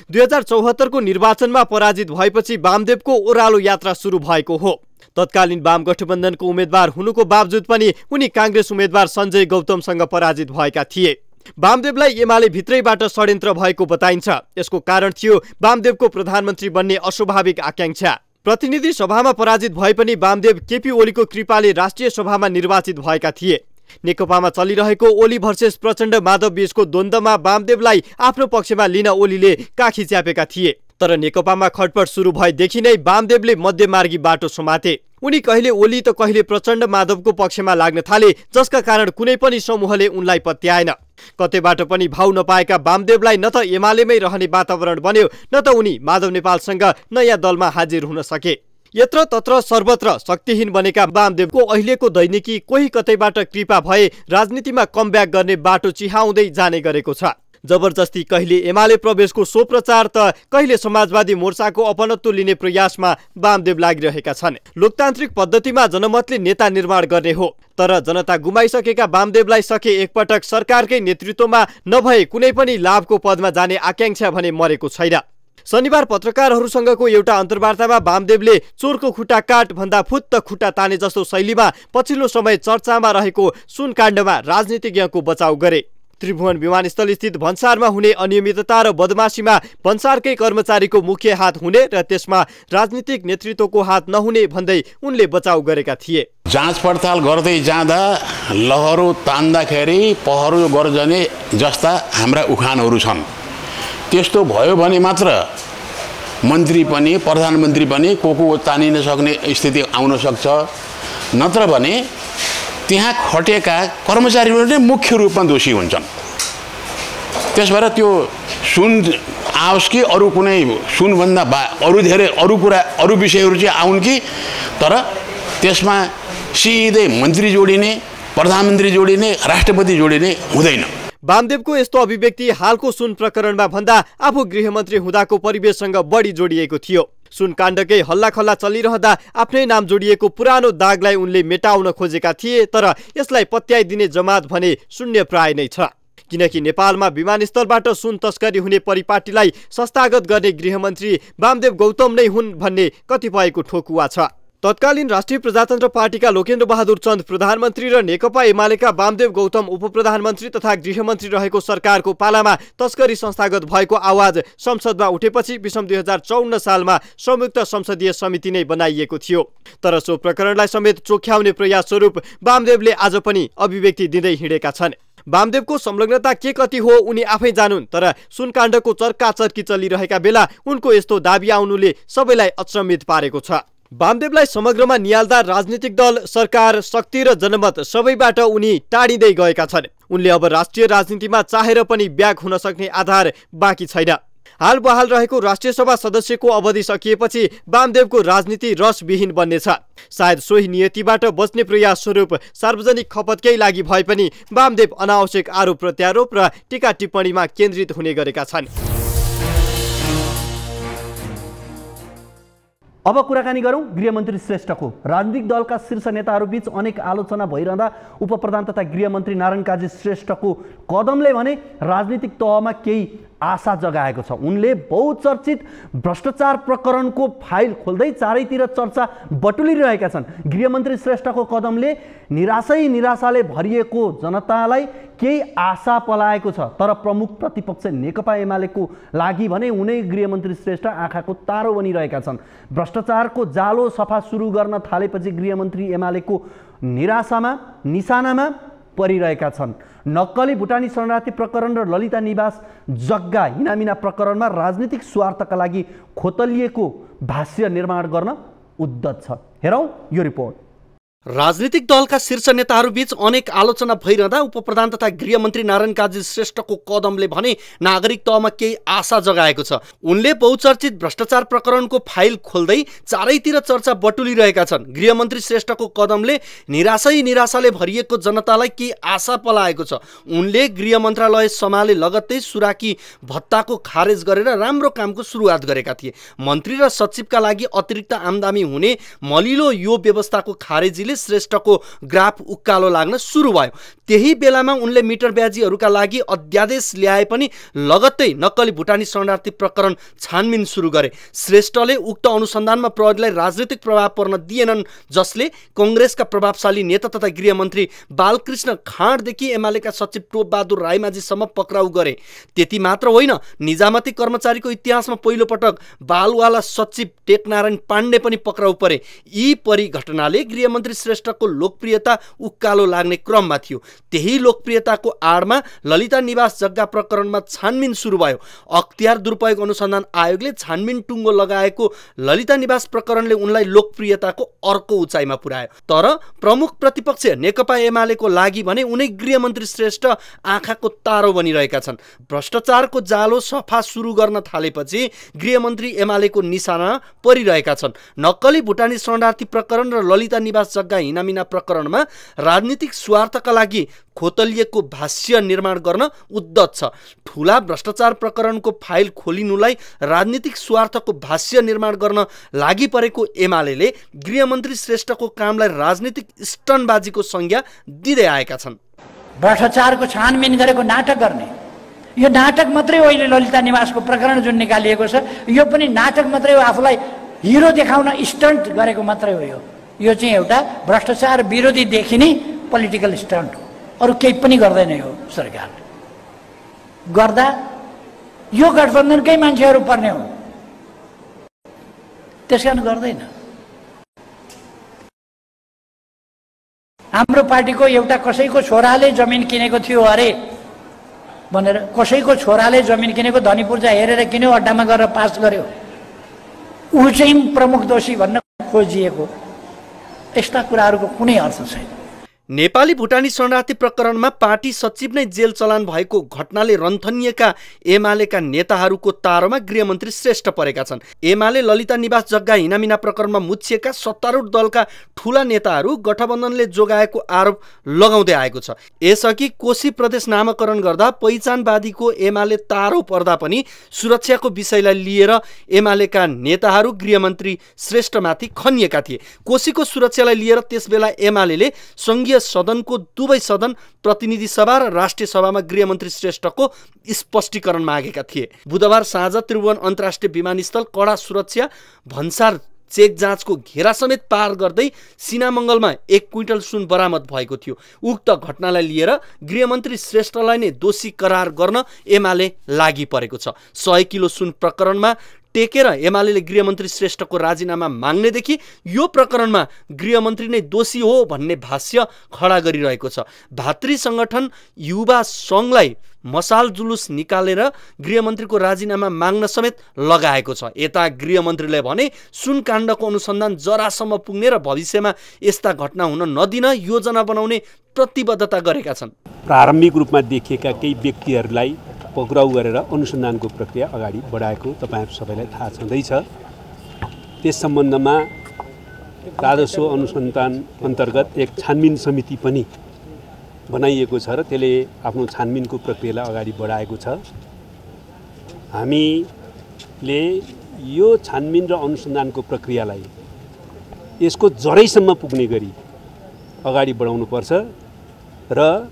2074 को निर्वाचनमा पराजित भएपछि वामदेवको ओह्रालो यात्रा सुरु भएको हो। तत्कालीन वाम गठबन्धनको उम्मेद्वार हुनुको बावजुद पनि उनी कांग्रेस उम्मेद्वार सञ्जय गौतमसँग पराजित भएका थिए। वामदेवलाई एमाले भित्रैबाट षड्यन्त्र भएको बताइन्छ। यसको कारण थियो वामदेवको प्रधानमन्त्री बन्ने अस्वाभाविक आकांक्षा। प्रतिनिधि सभामा पराजित भए पनि वामदेव केपी ओलीको कृपाले राष्ट्रिय सभामा निर्वाचित भएका थिए। नेकपामा चलिरहेको ओली भर्सेस प्रचण्ड माधव बीचको द्वन्द्वमा वामदेवलाई आफ्नो पक्षमा लिन ओलीले काखी च्यापेका थिए। तर नेकपामा खटपट सुरु भएदेखि नै वामदेवले मध्यमार्गी बाटो समाते। उनी कहिले ओली त कहिले प्रचण्ड माधवको पक्षमा लाग्न थाले, जसका कारण कुनै पनि समूहले उनलाई पत्याएन। कतैबाट पनि भाउ नपाएका वामदेवलाई न त एमालेमै रहने वातावरण बन्यो, न त उनी माधव नेपालसँग नयाँ दलमा हाजिर हुन सके। यत्र तत्र सर्वत्र शक्तिहीन बनेका वामदेवको अहिलेको दैनिकी कोही कतैबाट कृपा भए राजनीतिमा कमब्याक गर्ने बाटो चिहाउँदै जाने गरेको छ। जबरजस्ती कहिले एमाले प्रवेशको सो प्रचार त कहिले समाजवादी मोर्चाको अपनत्व लिने प्रयासमा वामदेव लागिरहेका छन्। लोकतान्त्रिक पद्धतिमा जनमतले नेता निर्माण गर्ने हो, तर जनता गुमाइसकेका वामदेवलाई सके एकपटक सरकारकै नेतृत्वमा नभए कुनै पनि लाभको पदमा जाने आकांक्षा भने मरेको छैन। शनिबार पत्रकारहरूसँगको एउटा अन्तर्वार्तामा वामदेवले चोरको खुट्टा काट भन्दा फुत्त खुट्टा ताने जस्तो शैलीमा पछिल्लो समय चर्चामा रहेको सुनकाण्डमा राजनीतिज्ञको बचाउ गरे। त्रिभुवन विमानस्थल स्थित भन्सारमा हुने अनियमितता र बदमाशीमा भन्सारकै कर्मचारीको मुख्य हात हुने र त्यसमा राजनीतिक नेतृत्वको हात नहुने भन्दै उनले बचाउ गरेका थिए। जाँच पडताल गर्दै जाँदा लहरो तान्दाखेरि पहरो गर्जने जस्ता हाम्रा उखानहरू छन्। त्यस्तो भयो भने मात्र मन्त्री पनि प्रधानमन्त्री पनि को तानिन सक्ने स्थिति आउन सक्छ, नत्र भने त्यहाँ खटेका कर्मचारीहरू नै मुख्य रूपमा दोषी हुन्छन्। त्यसबाट त्यो सुन आओस् कि अरू कुनै सुनभन्दा अरू विषयहरू चाहिँ आउन् कि, तर त्यसमा सिधै मन्त्री जोडिने, प्रधानमन्त्री जोडिने, राष्ट्रपति जोडिने हुँदैन। वामदेवको यस्तो अभिव्यक्ति हालको सुन प्रकरणमा भन्दा आफू गृहमन्त्री हुँदाको परिवेशसँग बढी जोडिएको थियो। सुनकाण्डकै हल्लाखल्ला चलिरहँदा आफ्नै नाम जोडिएको पुरानो दागलाई उनले मेटाउन खोजेका थिए, तर यसलाई पत्याइदिने जमात भने शून्य प्राय नै छ। किनकि नेपालमा विमानस्थलबाट सुन तस्करी हुने परिपाटीलाई संस्थागत गर्ने गृहमन्त्री वामदेव गौतम नै हुन् भन्ने कतिपयको ठोकुवा छ। तत्कालीन राष्ट्रिय प्रजातन्त्र पार्टीका लोकेन्द्र बहादुर चन्द प्रधानमन्त्री र नेकपा एमालेका वामदेव गौतम उपप्रधानमन्त्री तथा गृहमन्त्री रहेको सरकारको पालामा तस्करी संस्थागत भएको आवाज संसदमा उठेपछि विषम 2054 सालमा संयुक्त संसदीय समिति नै बनाइएको थियो। तर सो प्रकरणलाई समेत चोख्याउने प्रयास स्वरूप वामदेवले आज पनि अभिव्यक्ति दिँदै हिँडेका छन्। वामदेवको संलग्नता के कति हो उनी आफै जानुन्, तर सुनकाण्डको चर्काचर्की चलिरहेका बेला उनको यस्तो दाबी आउनुले सबैलाई अचम्मित पारेको छ। वामदेवलाई समग्रमा नियाल्दा राजनीतिक दल, सरकार, शक्ति र जनमत सबैबाट उनी टाढिँदै गएका छन्। उनले अब राष्ट्रिय राजनीतिमा चाहेर पनि ब्याक हुन सक्ने आधार बाँकी छैन। हाल बहाल रहेको राष्ट्रिय सभा सदस्यको अवधि सकिएपछि वामदेवको राजनीति रसविहीन बन्नेछ। सायद सोही नियतिबाट बच्ने प्रयास स्वरूप सार्वजनिक खपतकै लागि भए पनि वामदेव अनावश्यक आरोप प्रत्यारोप र टीका टिप्पणीमा केन्द्रित हुने गरेका छन्। अब कुराकानी गरौँ गृहमन्त्री श्रेष्ठको। राजनीतिक दलका शीर्ष नेताहरूबीच अनेक आलोचना भइरहँदा उपप्रधान तथा गृहमन्त्री नारायण काजी श्रेष्ठको कदमले भने राजनीतिक तहमा केही आशा जगाएको छ। उनले बहुचर्चित भ्रष्टाचार प्रकरणको फाइल खोल्दै चारैतिर चर्चा बटुलिरहेका छन्। गृहमन्त्री श्रेष्ठको कदमले निराशाले भरिएको जनतालाई केही आशा पलाएको छ। तर प्रमुख प्रतिपक्ष नेकपा एमालेको लागि भने उनै गृहमन्त्री श्रेष्ठ आँखाको तारो बनिरहेका छन्। भ्रष्टाचारको जालो सफा सुरु गर्न थालेपछि गृहमन्त्री एमालेको निशानामा परिरहेका छन्। नक्कली भुटानी शरणार्थी प्रकरण र ललिता निवास जग्गा हिनामिना प्रकरणमा राजनीतिक स्वार्थका लागि खोतलिएको भाष्य निर्माण गर्न उद्यत छ। हेरौँ यो रिपोर्ट। राजनीतिक दलका शीर्ष नेताहरूबीच अनेक आलोचना भइरहँदा उपप्रधान तथा गृहमन्त्री नारायण काजी श्रेष्ठको कदमले भने नागरिक तहमा केही आशा जगाएको छ। उनले बहुचर्चित भ्रष्टाचार प्रकरणको फाइल खोल्दै चारैतिर चर्चा बटुलिरहेका छन्। गृहमन्त्री श्रेष्ठको कदमले निराशाले भरिएको जनतालाई केही आशा पलाएको छ। उनले गृह मन्त्रालय सम्हाले लगत्तै सुराकी भत्ताको खारेज गरेर राम्रो कामको सुरुवात गरेका थिए। मन्त्री र सचिवका लागि अतिरिक्त आम्दानी हुने मलिलो यो व्यवस्थाको खारेजीले श्रेष्ठको ग्राफ उक्कालो लाग्न सुरु भयो। त्यही बेलामा उनले मिटर ब्याजीहरूका लागि अध्यादेश ल्याए पनि लगत्तै नक्कली भुटानी शरणार्थी प्रकरण छानबिन सुरु गरे। श्रेष्ठले उक्त अनुसन्धानमा प्रहरीलाई राजनीतिक प्रभाव पर्न दिएनन्, जसले कङ्ग्रेसका प्रभावशाली नेता तथा गृहमन्त्री बालकृष्ण खाँडदेखि एमालेका सचिव टोपबहादुर राईमाझीसम्म पक्राउ गरे। त्यति मात्र होइन, निजामती कर्मचारीको इतिहासमा पहिलोपटक बालवाला सचिव टेकनारायण पाण्डे पनि पक्राउ परे। यी परिघटनाले गृहमन्त्री श्रेष्ठको लोकप्रियता उक्कालो लाग्ने क्रममा थियो। त्यही लोकप्रियताको आडमा ललिता निवास जग्गा प्रकरणमा छानबिन सुरु भयो। अख्तियार दुरुपयोग अनुसन्धान आयोगले छानबिन टुङ्गो लगाएको ललिता निवास प्रकरणले उनलाई लोकप्रियताको अर्को उचाइमा पुर्यायो। तर प्रमुख प्रतिपक्ष नेकपा एमालेको लागि भने उनै गृहमन्त्री श्रेष्ठ आँखाको तारो बनिरहेका छन्। भ्रष्टाचारको जालो सफा सुरु गर्न थालेपछि गृहमन्त्री एमालेको निशाना परिरहेका छन्। नक्कली भुटानी शरणार्थी प्रकरण र ललिता निवास जग्गा हिनामिना प्रकरणमा राजनीतिक स्वार्थका लागि खोतलिएको भाष्य निर्माण गर्न उद्यत छ। ठूला भ्रष्टाचार प्रकरणको फाइल खोलिनुलाई राजनीतिक स्वार्थको भाष्य निर्माण गर्न लागि परेको एमालेले गृहमन्त्री श्रेष्ठको कामलाई राजनीतिक स्टनबाजीको संज्ञा दिँदै आएका छन्। भ्रष्टाचारको छानबिन गरेको नाटक गर्ने, यो नाटक मात्रै हो। अहिले ललिता निवासको प्रकरण जुन निकालिएको छ यो पनि नाटक मात्रै हो। आफूलाई हिरो देखाउन स्टन्ट गरेको मात्रै हो। यो चाहिँ एउटा भ्रष्टाचार विरोधी देखिने पोलिटिकल स्टन्ट हो, अरू केही पनि गर्दैन यो सरकार। गर्दा यो गठबन्धनकै मान्छेहरू पर्ने हो, त्यसकारण गर्दैन। हाम्रो पार्टीको एउटा कसैको छोराले जमिन किनेको थियो अरे भनेर, कसैको छोराले जमिन किनेको धनी पूर्जा हेरेर किन्यो, अड्डामा गएर पास गर्यो, ऊ चाहिँ प्रमुख दोषी भन्न खोजिएको। यस्ता कुराहरूको कुनै अर्थ छैन। नेपाली भुटानी शरणार्थी प्रकरणमा पार्टी सचिव नै जेल चलान भएको घटनाले रन्थनिएका एमालेका नेताहरूको तारोमा गृहमन्त्री श्रेष्ठ परेका छन्। एमाले ललिता निवास जग्गा हिनामिना प्रकरणमा मुछिएका सत्तारूढ दलका ठूला नेताहरू गठबन्धनले जोगाएको आरोप लगाउँदै आएको छ। यसअघि कोशी प्रदेश नामाकरण गर्दा पहिचानवादीको एमाले तारो पर्दा पनि सुरक्षाको विषयलाई लिएर एमालेका नेताहरू गृहमन्त्री श्रेष्ठमाथि खनिएका थिए। कोशीको सुरक्षालाई लिएर त्यसबेला एमालेले संघीय सदनको दुवै सदन, प्रतिनिधि सभा र राष्ट्रिय सभामा गृहमन्त्री श्रेष्ठको स्पष्टीकरण मागेका थिए। बुधबार साँझ त्रिभुवन अन्तर्राष्ट्रिय विमानस्थल कडा सुरक्षा भन्सार चेक जाँचको घेरा समेत पार गर्दै सिनामङ्गलमा 1 क्विन्टल सुन बरामद भएको थियो। उक्त घटनालाई लिएर गृहमन्त्री श्रेष्ठलाई नै दोषी करार गर्न एमाले लागि परेको छ। 100 किलो सुन प्रकरणमा टेकेर एमालेले गृहमन्त्री श्रेष्ठको राजीनामा माग्नेदेखि यो प्रकरणमा गृहमन्त्री नै दोषी हो भन्ने भाष्य खडा गरिरहेको छ। भातृ संगठन युवा सङ्घलाई मसाल जुलुस निकालेर गृहमन्त्रीको राजीनामा माग्न समेत लगाएको छ। यता गृहमन्त्रीले भने सुन काण्डको अनुसन्धान जरासम्म पुग्ने र भविष्यमा यस्ता घटना हुन नदिन योजना बनाउने प्रतिबद्धता गरेका छन्। प्रारम्भिक रूपमा देखिएका केही व्यक्तिहरूलाई पक्राउ गरेर अनुसन्धानको प्रक्रिया अगाडि बढाएको तपाईहरु सबैलाई थाहा छँदैछ। त्यस सम्बन्धमा राजस्व अनुसन्धान अन्तर्गत एक छानबिन समिति पनि बनाइएको छ र त्यसले आफ्नो छानबिनको प्रक्रियालाई अगाडि बढाएको छ। हामीले यो छानबिन र अनुसन्धानको प्रक्रियालाई यसको जरैसम्म पुग्ने गरी अगाडि बढाउनुपर्छ र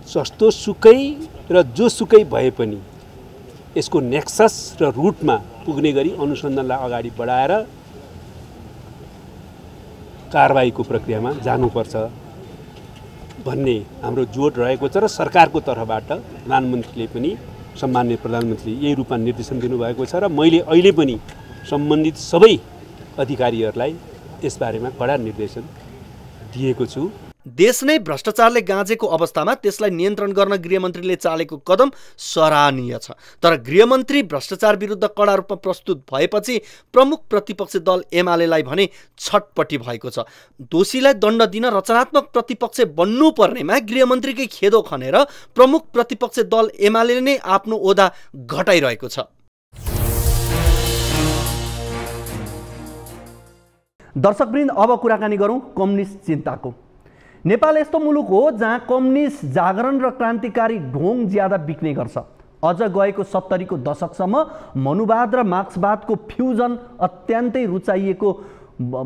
जस्तो सुकै र जोसुकै भए पनि यसको नेक्सस र रुटमा पुग्ने गरी अनुसन्धानलाई अगाडि बढाएर कारबाहीको प्रक्रियामा जानुपर्छ भन्ने हाम्रो जोड रहेको छ र सरकारको तर्फबाट प्रधानमन्त्रीले पनि सम्माननीय प्रधानमन्त्रीले यही रूपमा निर्देशन दिनुभएको छ र मैले अहिले पनि सम्बन्धित सबै अधिकारीहरूलाई यसबारेमा कडा निर्देशन दिएको छु। देश नै भ्रष्टाचारले गाँजेको अवस्थामा त्यसलाई नियन्त्रण गर्न गृहमन्त्रीले चालेको कदम सराहनीय छ। तर गृहमन्त्री भ्रष्टाचार विरुद्ध कडा रूपमा प्रस्तुत भएपछि प्रमुख प्रतिपक्षी दल एमालेलाई भने छटपटी भएको छ। दोषीलाई दण्ड दिन रचनात्मक प्रतिपक्ष बन्नुपर्नेमा गृहमन्त्रीकै खेदो खनेर प्रमुख प्रतिपक्ष दल एमाले नै आफ्नो ओदा घटाइरहेको छ। दर्शकवृन्द, अब कुराकानी गरौँ कम्युनिस्ट चिन्ताको। नेपाल यस्तो मुलुक हो जहाँ कम्युनिस्ट जागरण र क्रान्तिकारी ढोङ ज्यादा बिक्ने गर्छ। अझ गएको 70 को दशकसम्म मनुवाद र मार्क्सवादको फ्युजन अत्यन्तै रुचाइएको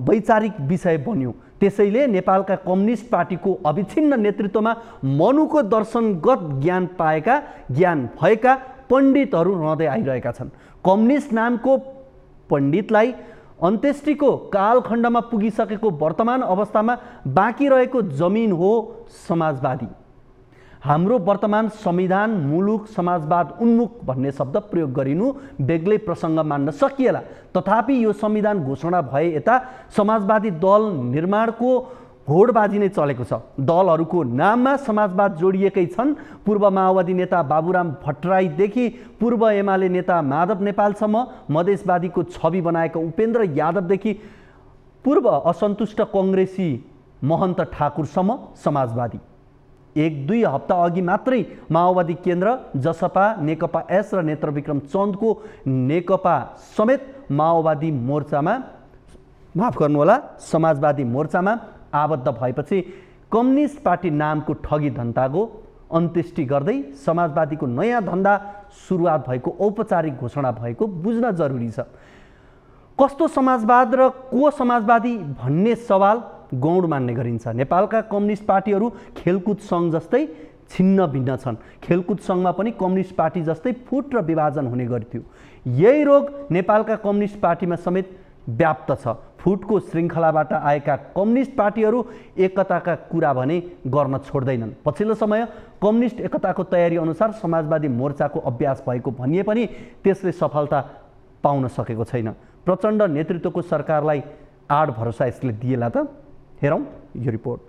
वैचारिक विषय बन्यो। त्यसैले नेपालका कम्युनिस्ट पार्टीको अविच्छिन्न नेतृत्वमा मनुको दर्शनगत ज्ञान भएका पण्डितहरू रहँदै आइरहेका छन्। कम्युनिस्ट नामको पण्डितलाई अन्त्येष्टिको कालखण्डमा पुगिसकेको वर्तमान अवस्थामा बाँकी रहेको जमिन हो समाजवादी। हाम्रो वर्तमान संविधान मुलुक समाजवाद उन्मुख भन्ने शब्द प्रयोग गरिनु बेग्लै प्रसङ्ग मान्न सकिएला। तथापि यो संविधान घोषणा भए यता समाजवादी दल निर्माणको होडबाजी नै चलेको छ। दलहरूको नाममा समाजवाद जोडिएकै छन्। पूर्व माओवादी नेता बाबुराम भट्टराईदेखि पूर्व एमाले नेता माधव नेपालसम्म, मधेसवादीको छवि बनाएका उपेन्द्र यादवदेखि पूर्व असन्तुष्ट कङ्ग्रेसी महन्त ठाकुरसम्म समाजवादी। 1-2 हप्ता अघि मात्रै माओवादी केन्द्र, जसपा, नेकपा एस र नेत्रविक्रम चन्दको नेकपा समेत माओवादी मोर्चामा समाजवादी मोर्चामा आबद्ध भएपछि कम्युनिस्ट पार्टी नामको ठगी धन्दाको अन्त्येष्टि गर्दै समाजवादीको नयाँ धन्दा सुरुवात भएको औपचारिक घोषणा भएको बुझ्न जरुरी छ। कस्तो समाजवाद र को समाजवादी भन्ने सवाल गौण मान्ने गरिन्छ। नेपालका कम्युनिस्ट पार्टीहरू खेलकुद सङ्घ जस्तै छिन्न भिन्न छन्। खेलकुद सङ्घमा पनि कम्युनिस्ट पार्टी जस्तै फुट र विभाजन हुने गर्थ्यो। यही रोग नेपालका कम्युनिस्ट पार्टीमा समेत व्याप्त छ। फुटको श्रृङ्खलाबाट आएका कम्युनिस्ट पार्टीहरू एकताका कुरा भने गर्न छोड्दैनन्। पछिल्लो समय कम्युनिस्ट एकताको तयारी अनुसार समाजवादी मोर्चाको अभ्यास भएको भनिए पनि त्यसले सफलता पाउन सकेको छैन। प्रचण्ड नेतृत्वको सरकारलाई आड भरोसा यसले दिएला त? हेरौँ यो रिपोर्ट।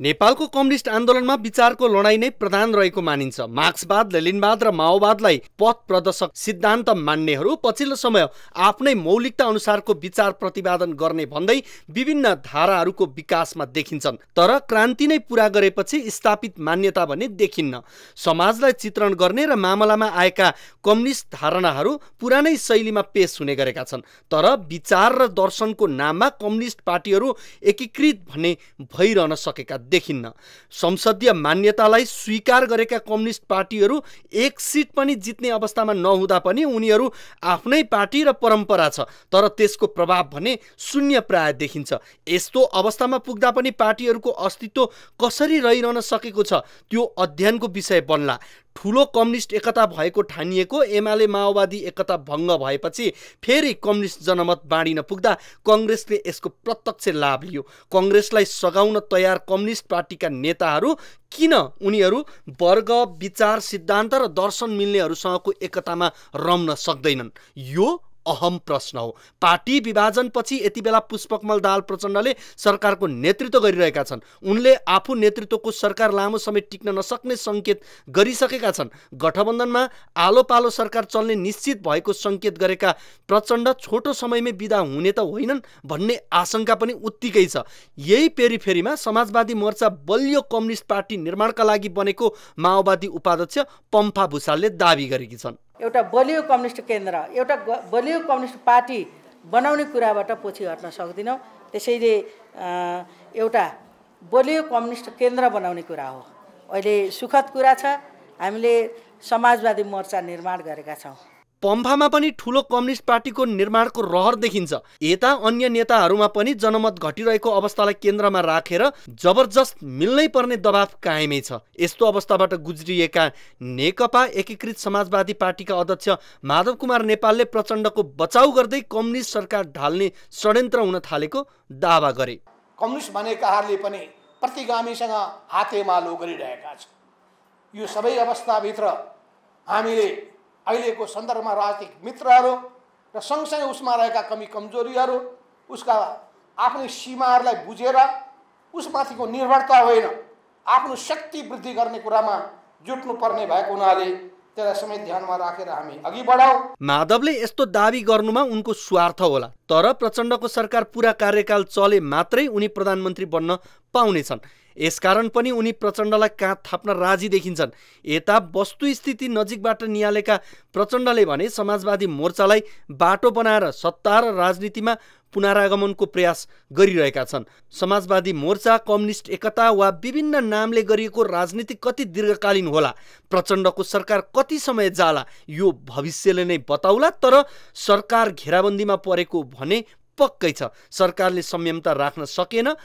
नेपालको कम्युनिस्ट आन्दोलनमा विचारको लडाई नै प्रधान रहेको मानिन्छ। मार्क्सवाद, लेनिनवाद र माओवादलाई पथ प्रदर्शक सिद्धान्त मान्नेहरू पछिल्लो समय आफ्नै मौलिकता अनुसारको विचार प्रतिपादन गर्ने भन्दै विभिन्न धाराहरूको विकासमा देखिन्छन्। तर क्रान्ति नै पुरा गरेपछि स्थापित मान्यता भने देखिन्न। समाजलाई चित्रण गर्ने र मामलामा आएका कम्युनिस्ट धारणाहरू पुरानै शैलीमा पेश हुने गरेका छन्। तर विचार र दर्शनको नाममा कम्युनिस्ट पार्टीहरू एकीकृत भन्ने भइरहन सकेका देखिन्न। संसदीय मान्यतालाई स्वीकार गरेका कम्युनिस्ट पार्टीहरू एक सिट पनि जित्ने अवस्थामा नहुँदा पनि उनीहरू आफ्नै पार्टी र परम्परा छ, तर त्यसको प्रभाव भने शून्य प्राय देखिन्छ। यस्तो अवस्थामा पुग्दा पनि पार्टीहरूको अस्तित्व कसरी रहिरहन सकेको छ त्यो अध्ययनको विषय बन्ला। ठुलो कम्युनिस्ट एकता भएको ठानिएको एमाले माओवादी एकता भङ्ग भएपछि फेरि कम्युनिस्ट जनमत बाँडिन पुग्दा कङ्ग्रेसले यसको प्रत्यक्ष लाभ लियो। कङ्ग्रेसलाई सघाउन तयार कम्युनिस्ट पार्टीका नेताहरू किन उनीहरू वर्ग, विचार, सिद्धान्त र दर्शन मिल्नेहरूसँगको एकतामा रम्न सक्दैनन्? यो अहम प्रश्न हो। पार्टी विभाजनपछि यति बेला पुष्पकमल दाहाल प्रचण्डले सरकारको नेतृत्व गरिरहेका छन्। उनले आफू नेतृत्वको सरकार लामो समय टिक्न नसक्ने सङ्केत गरिसकेका छन्। गठबन्धनमा आलो पालो सरकार चल्ने निश्चित भएको सङ्केत गरेका प्रचण्ड छोटो समयमै बिदा हुने त होइनन् भन्ने आशंका पनि उत्तिकै छ। यही पेरिफेरीमा समाजवादी मोर्चा बलियो कम्युनिस्ट पार्टी निर्माणका लागि बनेको माओवादी उपाध्यक्ष पम्फा भुसालले दाबी गरेकी छन्। एउटा बलियो कम्युनिस्ट केन्द्र, एउटा बलियो कम्युनिस्ट पार्टी बनाउने कुराबाट पछि हट्न सक्दैनौँ। त्यसैले एउटा बलियो कम्युनिस्ट केन्द्र बनाउने कुरा हो। अहिले सुखद कुरा छ, हामीले समाजवादी मोर्चा निर्माण गरेका छौँ। पम्फामा पनि ठूलो कम्युनिस्ट पार्टीको निर्माणको रहर देखिन्छ। यता अन्य नेताहरूमा पनि जनमत घटिरहेको अवस्थालाई केन्द्रमा राखेर जबरजस्त मिल्नै पर्ने दबाव कायमै छ। यस्तो अवस्थाबाट गुज्रिएका नेकपा एकीकृत समाजवादी पार्टीका अध्यक्ष माधव कुमार नेपालले प्रचण्डको बचाउ गर्दै कम्युनिस्ट सरकार ढाल्ने षड्यन्त्र हुन थालेको दावा गरे। कम्युनिस्ट भनेकाहरूले पनि प्रतिगामीसँग हातेमालो गरिरहेका छन्। यो सबै अवस्थाभित्र हामीले अहिलेको सन्दर्भमा राजनीतिक मित्रहरू र सँगसँगै उसमा रहेका कमी कमजोरीहरू, उसका आफ्नै सीमाहरूलाई बुझेर उसमाथिको निर्भरता होइन आफ्नो शक्ति वृद्धि गर्ने कुरामा जुट्नुपर्ने भएको हुनाले त्यसलाई समेत ध्यानमा राखेर हामी अघि बढाउँ। माधवले यस्तो दावी गर्नुमा उनको स्वार्थ होला, तर प्रचण्डको सरकार पूरा कार्यकाल चले मात्रै उनी प्रधानमन्त्री बन्न पाउनेछन्। यसकारण पनि उनी प्रचण्डलाई काँध थाप्न राजी देखिन्छन्। यता वस्तुस्थिति नजिकबाट निहालेका प्रचण्डले भने समाजवादी मोर्चालाई बाटो बनाएर सत्ता र राजनीतिमा पुनरागमनको प्रयास गरिरहेका छन्। समाजवादी मोर्चा, कम्युनिस्ट एकता वा विभिन्न नामले गरिएको राजनीति कति दीर्घकालीन होला, प्रचण्डको सरकार कति समय जाला, यो भविष्यले नै बताउला। तर सरकार घेराबन्दीमा परेको भने पक्कै छ। सरकारले संयमता राख्न सकेन